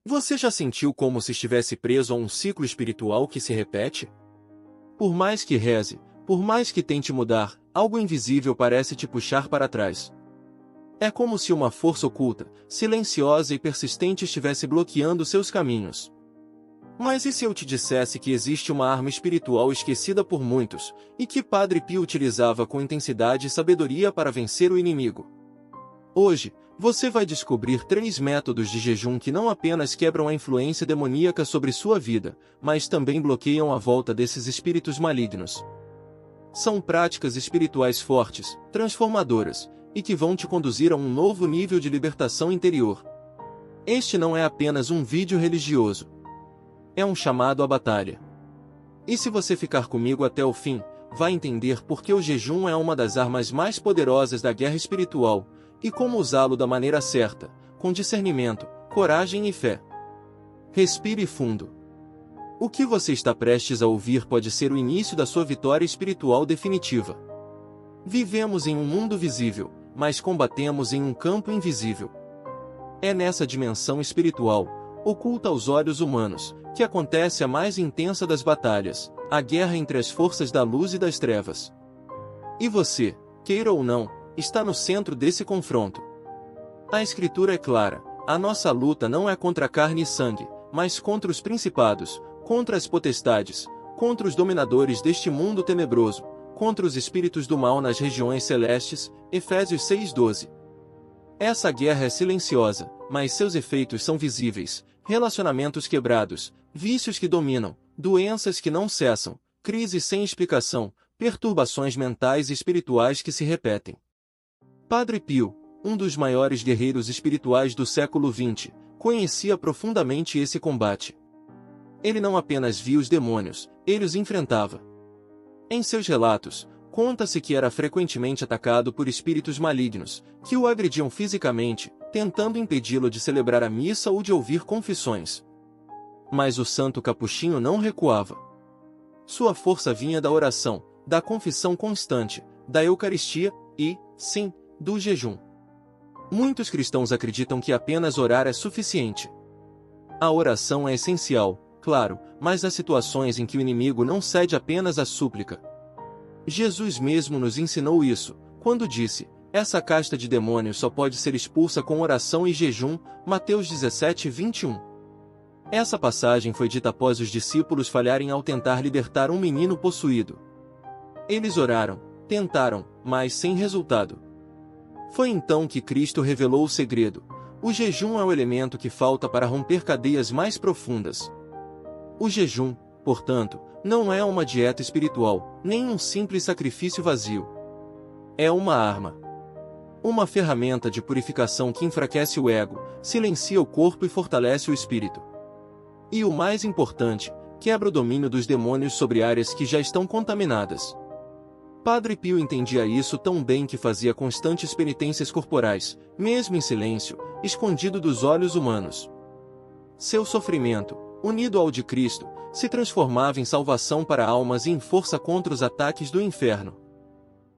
Você já sentiu como se estivesse preso a um ciclo espiritual que se repete? Por mais que reze, por mais que tente mudar, algo invisível parece te puxar para trás. É como se uma força oculta, silenciosa e persistente estivesse bloqueando seus caminhos. Mas e se eu te dissesse que existe uma arma espiritual esquecida por muitos, e que Padre Pio utilizava com intensidade e sabedoria para vencer o inimigo? Hoje, você vai descobrir 3 métodos de jejum que não apenas quebram a influência demoníaca sobre sua vida, mas também bloqueiam a volta desses espíritos malignos. São práticas espirituais fortes, transformadoras, e que vão te conduzir a um novo nível de libertação interior. Este não é apenas um vídeo religioso. É um chamado à batalha. E se você ficar comigo até o fim, vai entender por que o jejum é uma das armas mais poderosas da guerra espiritual, e como usá-lo da maneira certa, com discernimento, coragem e fé. Respire fundo. O que você está prestes a ouvir pode ser o início da sua vitória espiritual definitiva. Vivemos em um mundo visível, mas combatemos em um campo invisível. É nessa dimensão espiritual, oculta aos olhos humanos, que acontece a mais intensa das batalhas, a guerra entre as forças da luz e das trevas. E você, queira ou não, está no centro desse confronto. A Escritura é clara: a nossa luta não é contra carne e sangue, mas contra os principados, contra as potestades, contra os dominadores deste mundo tenebroso, contra os espíritos do mal nas regiões celestes. Efésios 6:12. Essa guerra é silenciosa, mas seus efeitos são visíveis: relacionamentos quebrados, vícios que dominam, doenças que não cessam, crises sem explicação, perturbações mentais e espirituais que se repetem. Padre Pio, um dos maiores guerreiros espirituais do século XX, conhecia profundamente esse combate. Ele não apenas via os demônios, ele os enfrentava. Em seus relatos, conta-se que era frequentemente atacado por espíritos malignos, que o agrediam fisicamente, tentando impedi-lo de celebrar a missa ou de ouvir confissões. Mas o santo capuchinho não recuava. Sua força vinha da oração, da confissão constante, da Eucaristia e, sim, do jejum. Muitos cristãos acreditam que apenas orar é suficiente. A oração é essencial, claro, mas há situações em que o inimigo não cede apenas à súplica. Jesus mesmo nos ensinou isso, quando disse: essa casta de demônios só pode ser expulsa com oração e jejum, Mateus 17:21. Essa passagem foi dita após os discípulos falharem ao tentar libertar um menino possuído. Eles oraram, tentaram, mas sem resultado. Foi então que Cristo revelou o segredo: o jejum é o elemento que falta para romper cadeias mais profundas. O jejum, portanto, não é uma dieta espiritual, nem um simples sacrifício vazio. É uma arma. Uma ferramenta de purificação que enfraquece o ego, silencia o corpo e fortalece o espírito. E o mais importante, quebra o domínio dos demônios sobre áreas que já estão contaminadas. Padre Pio entendia isso tão bem que fazia constantes penitências corporais, mesmo em silêncio, escondido dos olhos humanos. Seu sofrimento, unido ao de Cristo, se transformava em salvação para almas e em força contra os ataques do inferno.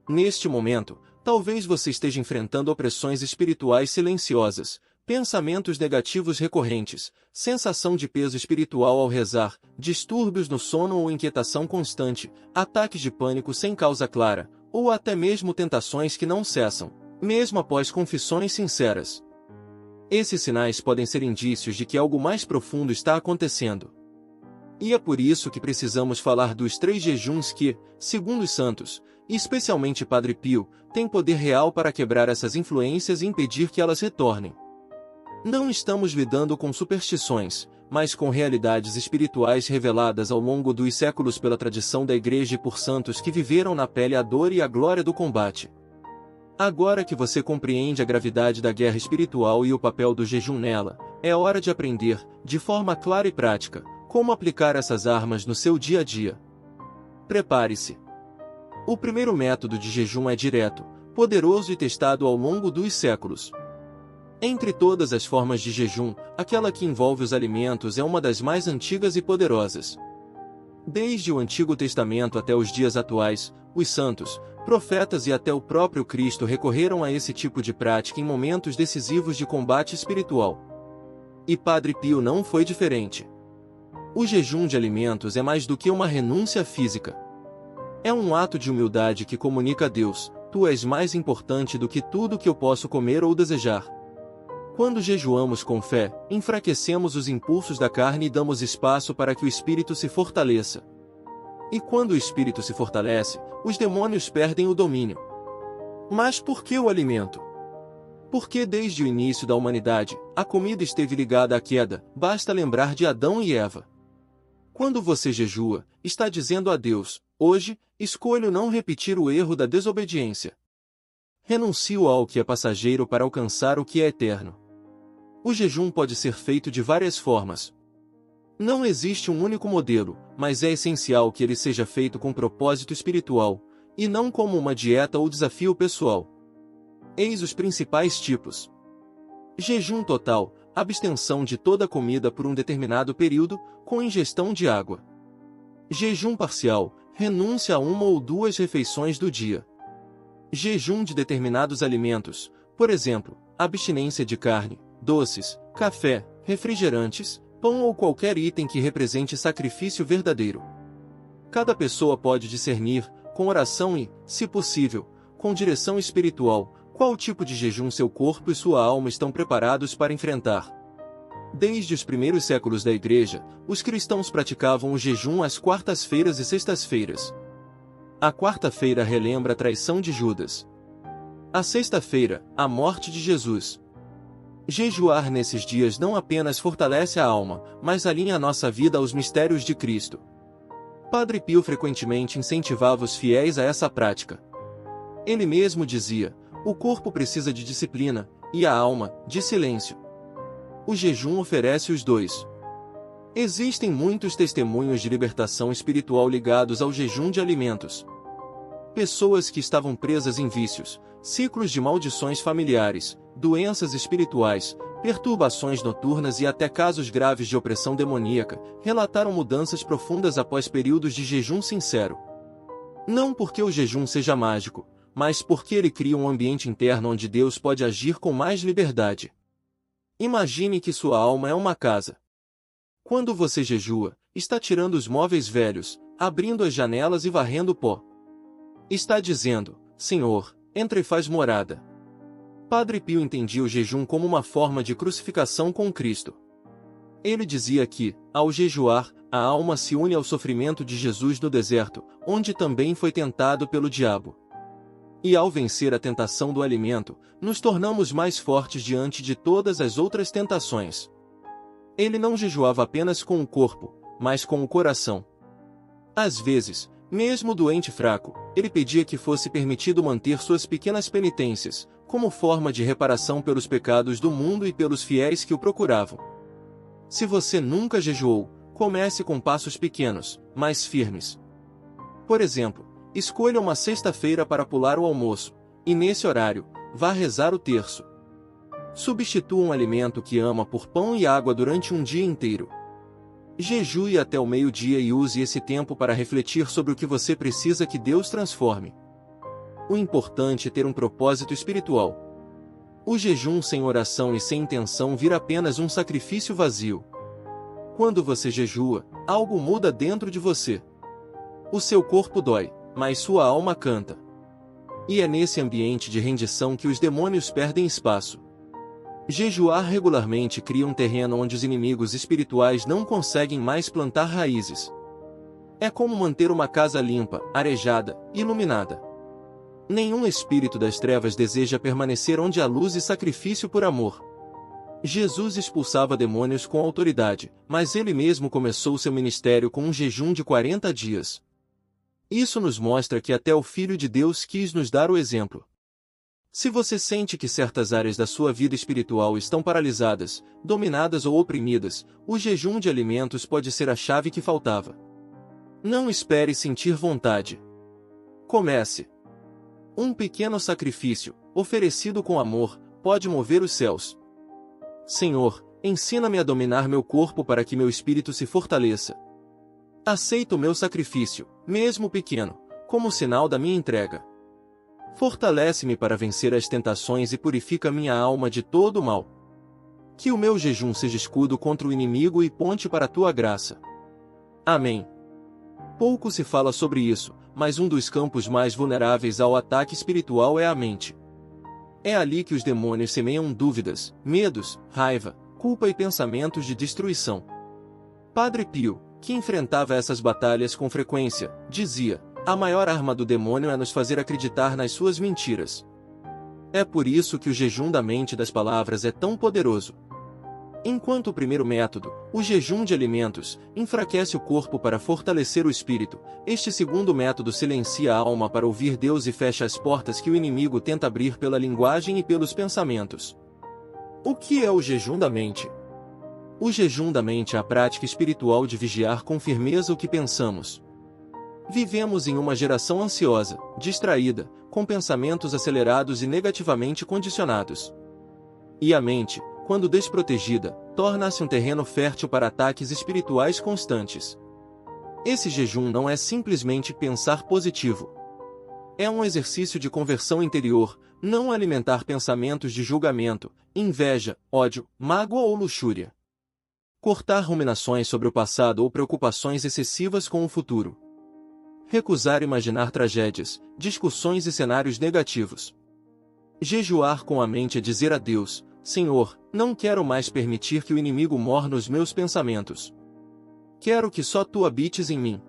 Neste momento, talvez você esteja enfrentando opressões espirituais silenciosas, pensamentos negativos recorrentes, sensação de peso espiritual ao rezar, distúrbios no sono ou inquietação constante, ataques de pânico sem causa clara, ou até mesmo tentações que não cessam, mesmo após confissões sinceras. Esses sinais podem ser indícios de que algo mais profundo está acontecendo. E é por isso que precisamos falar dos 3 jejuns que, segundo os santos, e especialmente Padre Pio, têm poder real para quebrar essas influências e impedir que elas retornem. Não estamos lidando com superstições, mas com realidades espirituais reveladas ao longo dos séculos pela tradição da Igreja e por santos que viveram na pele a dor e a glória do combate. Agora que você compreende a gravidade da guerra espiritual e o papel do jejum nela, é hora de aprender, de forma clara e prática, como aplicar essas armas no seu dia a dia. Prepare-se. O primeiro método de jejum é direto, poderoso e testado ao longo dos séculos. Entre todas as formas de jejum, aquela que envolve os alimentos é uma das mais antigas e poderosas. Desde o Antigo Testamento até os dias atuais, os santos, profetas e até o próprio Cristo recorreram a esse tipo de prática em momentos decisivos de combate espiritual. E Padre Pio não foi diferente. O jejum de alimentos é mais do que uma renúncia física. É um ato de humildade que comunica a Deus: tu és mais importante do que tudo que eu posso comer ou desejar. Quando jejuamos com fé, enfraquecemos os impulsos da carne e damos espaço para que o espírito se fortaleça. E quando o espírito se fortalece, os demônios perdem o domínio. Mas por que o alimento? Porque desde o início da humanidade, a comida esteve ligada à queda, basta lembrar de Adão e Eva. Quando você jejua, está dizendo a Deus: hoje, escolho não repetir o erro da desobediência. Renuncio ao que é passageiro para alcançar o que é eterno. O jejum pode ser feito de várias formas. Não existe um único modelo, mas é essencial que ele seja feito com propósito espiritual, e não como uma dieta ou desafio pessoal. Eis os principais tipos. Jejum total, abstenção de toda comida por um determinado período, com ingestão de água. Jejum parcial, renúncia a uma ou duas refeições do dia. Jejum de determinados alimentos, por exemplo, abstinência de carne, doces, café, refrigerantes, pão ou qualquer item que represente sacrifício verdadeiro. Cada pessoa pode discernir, com oração e, se possível, com direção espiritual, qual tipo de jejum seu corpo e sua alma estão preparados para enfrentar. Desde os primeiros séculos da Igreja, os cristãos praticavam o jejum às quartas-feiras e sextas-feiras. A quarta-feira relembra a traição de Judas. A sexta-feira, a morte de Jesus. Jejuar nesses dias não apenas fortalece a alma, mas alinha a nossa vida aos mistérios de Cristo. Padre Pio frequentemente incentivava os fiéis a essa prática. Ele mesmo dizia: o corpo precisa de disciplina, e a alma, de silêncio. O jejum oferece os dois. Existem muitos testemunhos de libertação espiritual ligados ao jejum de alimentos. Pessoas que estavam presas em vícios, ciclos de maldições familiares, doenças espirituais, perturbações noturnas e até casos graves de opressão demoníaca, relataram mudanças profundas após períodos de jejum sincero. Não porque o jejum seja mágico, mas porque ele cria um ambiente interno onde Deus pode agir com mais liberdade. Imagine que sua alma é uma casa. Quando você jejua, está tirando os móveis velhos, abrindo as janelas e varrendo o pó. Está dizendo: Senhor, entra e faz morada. Padre Pio entendia o jejum como uma forma de crucificação com Cristo. Ele dizia que, ao jejuar, a alma se une ao sofrimento de Jesus no deserto, onde também foi tentado pelo diabo. E ao vencer a tentação do alimento, nos tornamos mais fortes diante de todas as outras tentações. Ele não jejuava apenas com o corpo, mas com o coração. Às vezes, mesmo doente e fraco, ele pedia que fosse permitido manter suas pequenas penitências, como forma de reparação pelos pecados do mundo e pelos fiéis que o procuravam. Se você nunca jejuou, comece com passos pequenos, mas firmes. Por exemplo, escolha uma sexta-feira para pular o almoço, e nesse horário, vá rezar o terço. Substitua um alimento que ama por pão e água durante um dia inteiro. Jejue até o meio-dia e use esse tempo para refletir sobre o que você precisa que Deus transforme. O importante é ter um propósito espiritual. O jejum sem oração e sem intenção vira apenas um sacrifício vazio. Quando você jejua, algo muda dentro de você. O seu corpo dói, mas sua alma canta. E é nesse ambiente de rendição que os demônios perdem espaço. Jejuar regularmente cria um terreno onde os inimigos espirituais não conseguem mais plantar raízes. É como manter uma casa limpa, arejada, iluminada. Nenhum espírito das trevas deseja permanecer onde há luz e sacrifício por amor. Jesus expulsava demônios com autoridade, mas ele mesmo começou seu ministério com um jejum de 40 dias. Isso nos mostra que até o Filho de Deus quis nos dar o exemplo. Se você sente que certas áreas da sua vida espiritual estão paralisadas, dominadas ou oprimidas, o jejum de alimentos pode ser a chave que faltava. Não espere sentir vontade. Comece. Um pequeno sacrifício, oferecido com amor, pode mover os céus. Senhor, ensina-me a dominar meu corpo para que meu espírito se fortaleça. Aceito o meu sacrifício, mesmo pequeno, como sinal da minha entrega. Fortalece-me para vencer as tentações e purifica minha alma de todo o mal. Que o meu jejum seja escudo contra o inimigo e ponte para a tua graça. Amém. Pouco se fala sobre isso, mas um dos campos mais vulneráveis ao ataque espiritual é a mente. É ali que os demônios semeiam dúvidas, medos, raiva, culpa e pensamentos de destruição. Padre Pio, que enfrentava essas batalhas com frequência, dizia: a maior arma do demônio é nos fazer acreditar nas suas mentiras. É por isso que o jejum da mente e das palavras é tão poderoso. Enquanto o primeiro método, o jejum de alimentos, enfraquece o corpo para fortalecer o espírito, este segundo método silencia a alma para ouvir Deus e fecha as portas que o inimigo tenta abrir pela linguagem e pelos pensamentos. O que é o jejum da mente? O jejum da mente é a prática espiritual de vigiar com firmeza o que pensamos. Vivemos em uma geração ansiosa, distraída, com pensamentos acelerados e negativamente condicionados. E a mente, quando desprotegida, torna-se um terreno fértil para ataques espirituais constantes. Esse jejum não é simplesmente pensar positivo. É um exercício de conversão interior, não alimentar pensamentos de julgamento, inveja, ódio, mágoa ou luxúria. Cortar ruminações sobre o passado ou preocupações excessivas com o futuro. Recusar imaginar tragédias, discussões e cenários negativos. Jejuar com a mente é dizer a Deus: Senhor, não quero mais permitir que o inimigo morra nos meus pensamentos. Quero que só Tu habites em mim.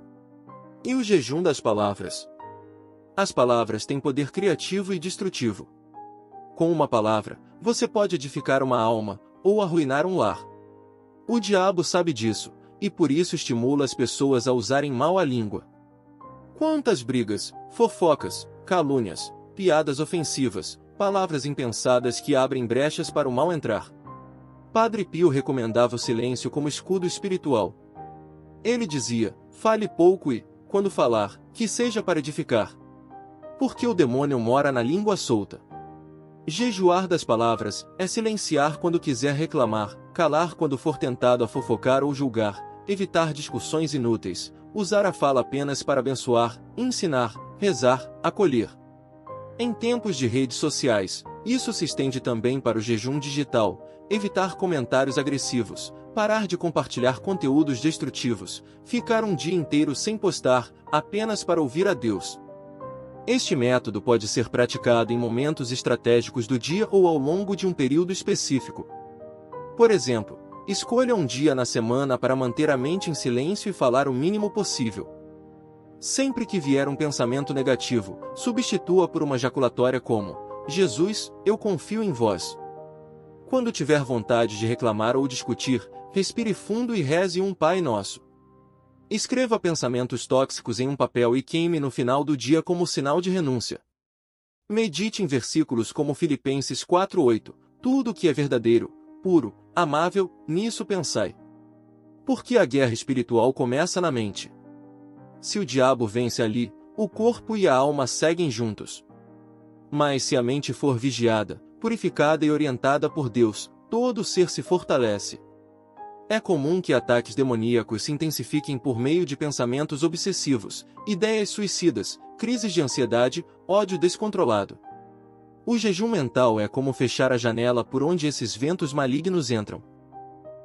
E o jejum das palavras? As palavras têm poder criativo e destrutivo. Com uma palavra, você pode edificar uma alma, ou arruinar um lar. O diabo sabe disso, e por isso estimula as pessoas a usarem mal a língua. Quantas brigas, fofocas, calúnias, piadas ofensivas, palavras impensadas que abrem brechas para o mal entrar. Padre Pio recomendava o silêncio como escudo espiritual. Ele dizia: fale pouco e, quando falar, que seja para edificar. Porque o demônio mora na língua solta. Jejuar das palavras é silenciar quando quiser reclamar, calar quando for tentado a fofocar ou julgar, evitar discussões inúteis, usar a fala apenas para abençoar, ensinar, rezar, acolher. Em tempos de redes sociais, isso se estende também para o jejum digital: evitar comentários agressivos, parar de compartilhar conteúdos destrutivos, ficar um dia inteiro sem postar, apenas para ouvir a Deus. Este método pode ser praticado em momentos estratégicos do dia ou ao longo de um período específico. Por exemplo, escolha um dia na semana para manter a mente em silêncio e falar o mínimo possível. Sempre que vier um pensamento negativo, substitua por uma jaculatória como: Jesus, eu confio em vós. Quando tiver vontade de reclamar ou discutir, respire fundo e reze um Pai Nosso. Escreva pensamentos tóxicos em um papel e queime no final do dia como sinal de renúncia. Medite em versículos como Filipenses 4:8, tudo o que é verdadeiro, puro, amável, nisso pensai. Porque a guerra espiritual começa na mente. Se o diabo vence ali, o corpo e a alma seguem juntos. Mas se a mente for vigiada, purificada e orientada por Deus, todo ser se fortalece. É comum que ataques demoníacos se intensifiquem por meio de pensamentos obsessivos, ideias suicidas, crises de ansiedade, ódio descontrolado. O jejum mental é como fechar a janela por onde esses ventos malignos entram.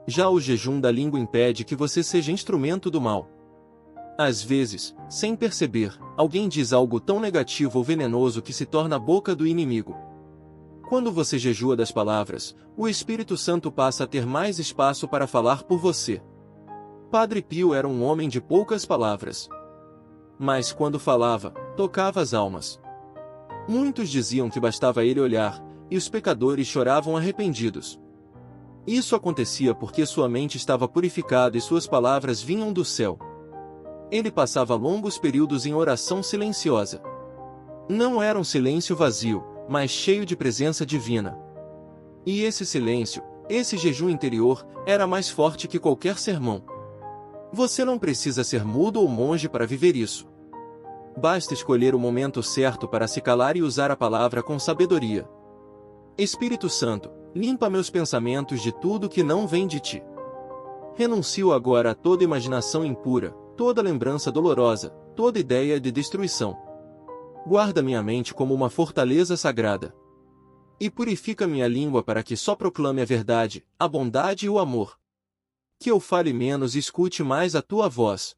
Já o jejum da língua impede que você seja instrumento do mal. Às vezes, sem perceber, alguém diz algo tão negativo ou venenoso que se torna a boca do inimigo. Quando você jejua das palavras, o Espírito Santo passa a ter mais espaço para falar por você. Padre Pio era um homem de poucas palavras. Mas quando falava, tocava as almas. Muitos diziam que bastava ele olhar, e os pecadores choravam arrependidos. Isso acontecia porque sua mente estava purificada e suas palavras vinham do céu. Ele passava longos períodos em oração silenciosa. Não era um silêncio vazio, mas cheio de presença divina. E esse silêncio, esse jejum interior, era mais forte que qualquer sermão. Você não precisa ser mudo ou monge para viver isso. Basta escolher o momento certo para se calar e usar a palavra com sabedoria. Espírito Santo, limpa meus pensamentos de tudo que não vem de ti. Renuncio agora a toda imaginação impura, toda lembrança dolorosa, toda ideia de destruição. Guarda minha mente como uma fortaleza sagrada. E purifica minha língua para que só proclame a verdade, a bondade e o amor. Que eu fale menos e escute mais a tua voz.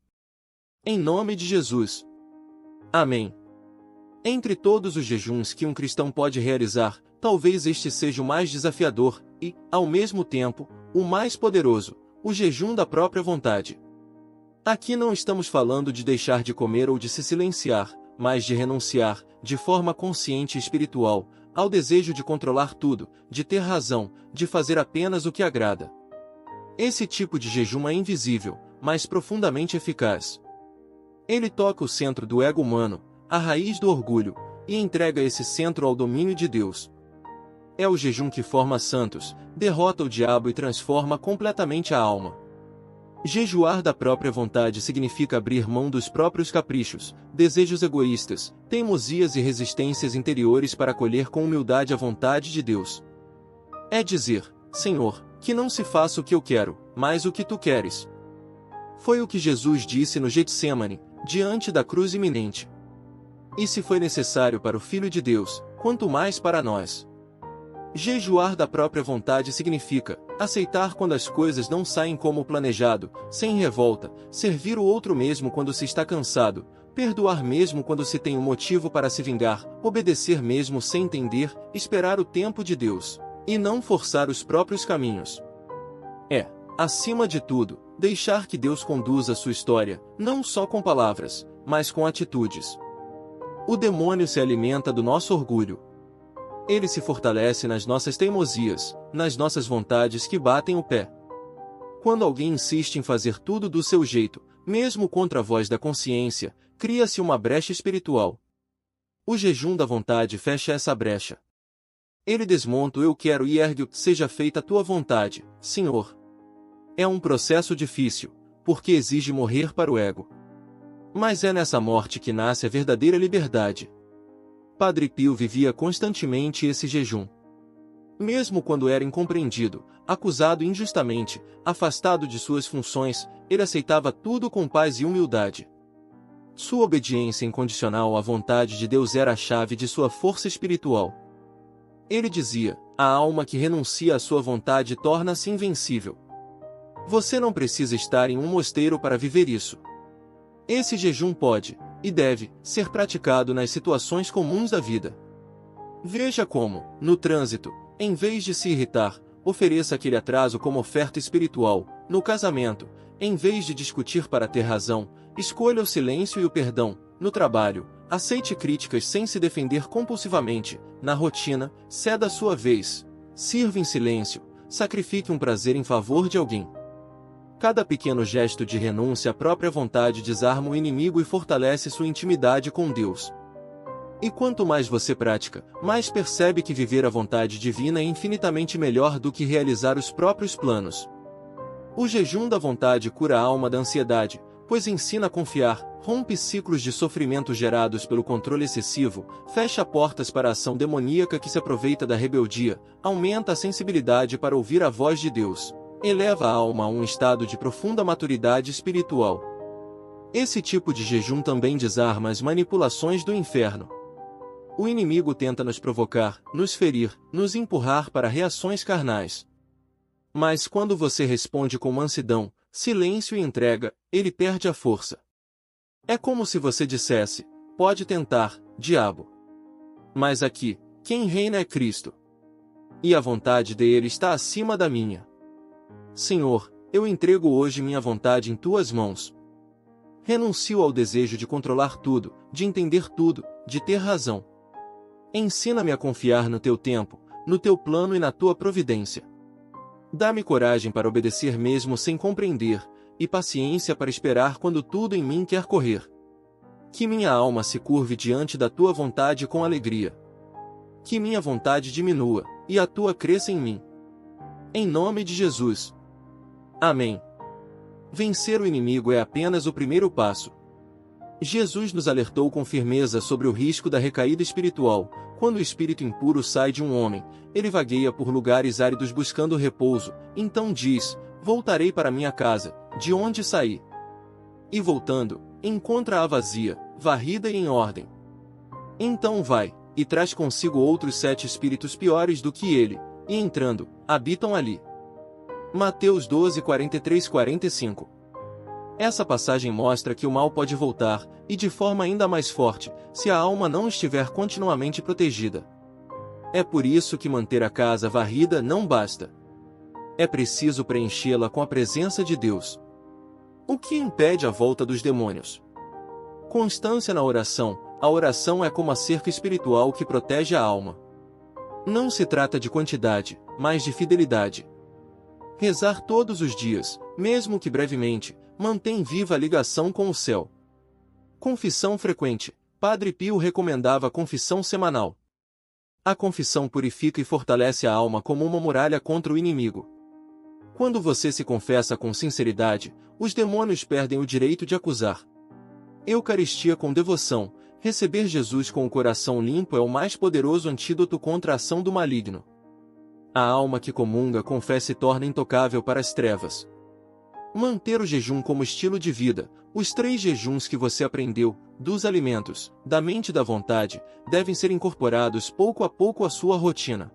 Em nome de Jesus. Amém. Entre todos os jejuns que um cristão pode realizar, talvez este seja o mais desafiador e, ao mesmo tempo, o mais poderoso, o jejum da própria vontade. Aqui não estamos falando de deixar de comer ou de se silenciar, mas de renunciar, de forma consciente e espiritual, ao desejo de controlar tudo, de ter razão, de fazer apenas o que agrada. Esse tipo de jejum é invisível, mas profundamente eficaz. Ele toca o centro do ego humano, a raiz do orgulho, e entrega esse centro ao domínio de Deus. É o jejum que forma santos, derrota o diabo e transforma completamente a alma. Jejuar da própria vontade significa abrir mão dos próprios caprichos, desejos egoístas, teimosias e resistências interiores para acolher com humildade a vontade de Deus. É dizer, Senhor, que não se faça o que eu quero, mas o que tu queres. Foi o que Jesus disse no Getsêmani, diante da cruz iminente. E se foi necessário para o Filho de Deus, quanto mais para nós. Jejuar da própria vontade significa aceitar quando as coisas não saem como planejado, sem revolta, servir o outro mesmo quando se está cansado, perdoar mesmo quando se tem um motivo para se vingar, obedecer mesmo sem entender, esperar o tempo de Deus, e não forçar os próprios caminhos. É, acima de tudo, deixar que Deus conduza a sua história, não só com palavras, mas com atitudes. O demônio se alimenta do nosso orgulho. Ele se fortalece nas nossas teimosias, nas nossas vontades que batem o pé. Quando alguém insiste em fazer tudo do seu jeito, mesmo contra a voz da consciência, cria-se uma brecha espiritual. O jejum da vontade fecha essa brecha. Ele desmonta o eu quero e ergue o seja feita a tua vontade, Senhor. É um processo difícil, porque exige morrer para o ego. Mas é nessa morte que nasce a verdadeira liberdade. Padre Pio vivia constantemente esse jejum. Mesmo quando era incompreendido, acusado injustamente, afastado de suas funções, ele aceitava tudo com paz e humildade. Sua obediência incondicional à vontade de Deus era a chave de sua força espiritual. Ele dizia, a alma que renuncia à sua vontade torna-se invencível. Você não precisa estar em um mosteiro para viver isso. Esse jejum pode, e deve, ser praticado nas situações comuns da vida. Veja como, no trânsito, em vez de se irritar, ofereça aquele atraso como oferta espiritual. No casamento, em vez de discutir para ter razão, escolha o silêncio e o perdão. No trabalho, aceite críticas sem se defender compulsivamente. Na rotina, ceda a sua vez. Sirva em silêncio, sacrifique um prazer em favor de alguém. Cada pequeno gesto de renúncia à própria vontade desarma o inimigo e fortalece sua intimidade com Deus. E quanto mais você pratica, mais percebe que viver a vontade divina é infinitamente melhor do que realizar os próprios planos. O jejum da vontade cura a alma da ansiedade, pois ensina a confiar, rompe ciclos de sofrimento gerados pelo controle excessivo, fecha portas para a ação demoníaca que se aproveita da rebeldia, aumenta a sensibilidade para ouvir a voz de Deus. Eleva a alma a um estado de profunda maturidade espiritual. Esse tipo de jejum também desarma as manipulações do inferno. O inimigo tenta nos provocar, nos ferir, nos empurrar para reações carnais. Mas quando você responde com mansidão, silêncio e entrega, ele perde a força. É como se você dissesse, pode tentar, diabo. Mas aqui, quem reina é Cristo. E a vontade dele está acima da minha. Senhor, eu entrego hoje minha vontade em tuas mãos. Renuncio ao desejo de controlar tudo, de entender tudo, de ter razão. Ensina-me a confiar no teu tempo, no teu plano e na tua providência. Dá-me coragem para obedecer mesmo sem compreender, e paciência para esperar quando tudo em mim quer correr. Que minha alma se curve diante da tua vontade com alegria. Que minha vontade diminua, e a tua cresça em mim. Em nome de Jesus. Amém. Vencer o inimigo é apenas o primeiro passo. Jesus nos alertou com firmeza sobre o risco da recaída espiritual. Quando o espírito impuro sai de um homem, ele vagueia por lugares áridos buscando repouso, então diz, voltarei para minha casa, de onde saí. E voltando, encontra-a vazia, varrida e em ordem. Então vai, e traz consigo outros 7 espíritos piores do que ele, e entrando, habitam ali. Mateus 12, 43-45. Essa passagem mostra que o mal pode voltar, e de forma ainda mais forte, se a alma não estiver continuamente protegida. É por isso que manter a casa varrida não basta. É preciso preenchê-la com a presença de Deus. O que impede a volta dos demônios? Constância na oração. A oração é como a cerca espiritual que protege a alma. Não se trata de quantidade, mas de fidelidade. Rezar todos os dias, mesmo que brevemente, mantém viva a ligação com o céu. Confissão frequente. Padre Pio recomendava a confissão semanal. A confissão purifica e fortalece a alma como uma muralha contra o inimigo. Quando você se confessa com sinceridade, os demônios perdem o direito de acusar. Eucaristia com devoção. Receber Jesus com o coração limpo é o mais poderoso antídoto contra a ação do maligno. A alma que comunga com fé se torna intocável para as trevas. Manter o jejum como estilo de vida. Os 3 jejuns que você aprendeu, dos alimentos, da mente e da vontade, devem ser incorporados pouco a pouco à sua rotina.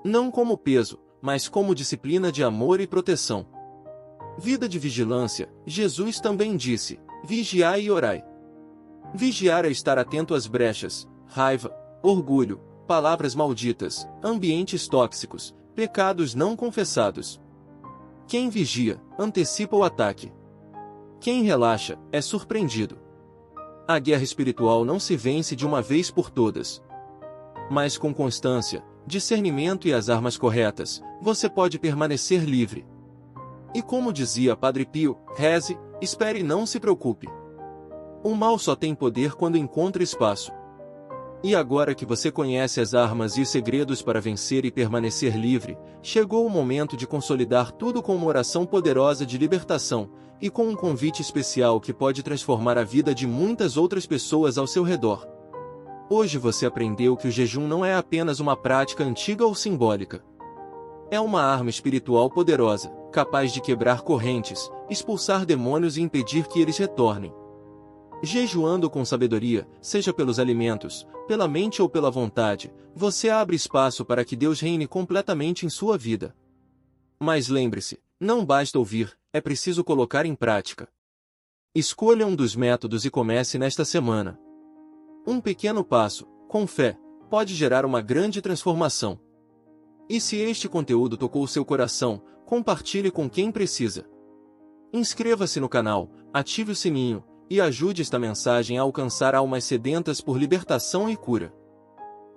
Não como peso, mas como disciplina de amor e proteção. Vida de vigilância. Jesus também disse: vigiai e orai. Vigiar é estar atento às brechas, raiva, orgulho, palavras malditas, ambientes tóxicos, pecados não confessados. Quem vigia, antecipa o ataque. Quem relaxa, é surpreendido. A guerra espiritual não se vence de uma vez por todas. Mas com constância, discernimento e as armas corretas, você pode permanecer livre. E como dizia Padre Pio, reze, espere e não se preocupe. O mal só tem poder quando encontra espaço. E agora que você conhece as armas e os segredos para vencer e permanecer livre, chegou o momento de consolidar tudo com uma oração poderosa de libertação, e com um convite especial que pode transformar a vida de muitas outras pessoas ao seu redor. Hoje você aprendeu que o jejum não é apenas uma prática antiga ou simbólica. É uma arma espiritual poderosa, capaz de quebrar correntes, expulsar demônios e impedir que eles retornem. Jejuando com sabedoria, seja pelos alimentos, pela mente ou pela vontade, você abre espaço para que Deus reine completamente em sua vida. Mas lembre-se, não basta ouvir, é preciso colocar em prática. Escolha um dos métodos e comece nesta semana. Um pequeno passo, com fé, pode gerar uma grande transformação. E se este conteúdo tocou seu coração, compartilhe com quem precisa. Inscreva-se no canal, ative o sininho, e ajude esta mensagem a alcançar almas sedentas por libertação e cura.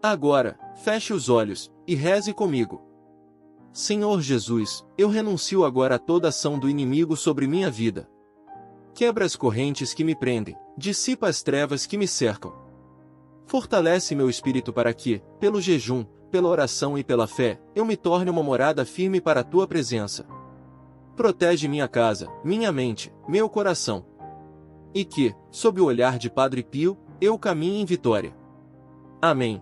Agora, feche os olhos, e reze comigo. Senhor Jesus, eu renuncio agora a toda ação do inimigo sobre minha vida. Quebra as correntes que me prendem, dissipa as trevas que me cercam. Fortalece meu espírito para que, pelo jejum, pela oração e pela fé, eu me torne uma morada firme para a tua presença. Protege minha casa, minha mente, meu coração. E que, sob o olhar de Padre Pio, eu caminhe em vitória. Amém.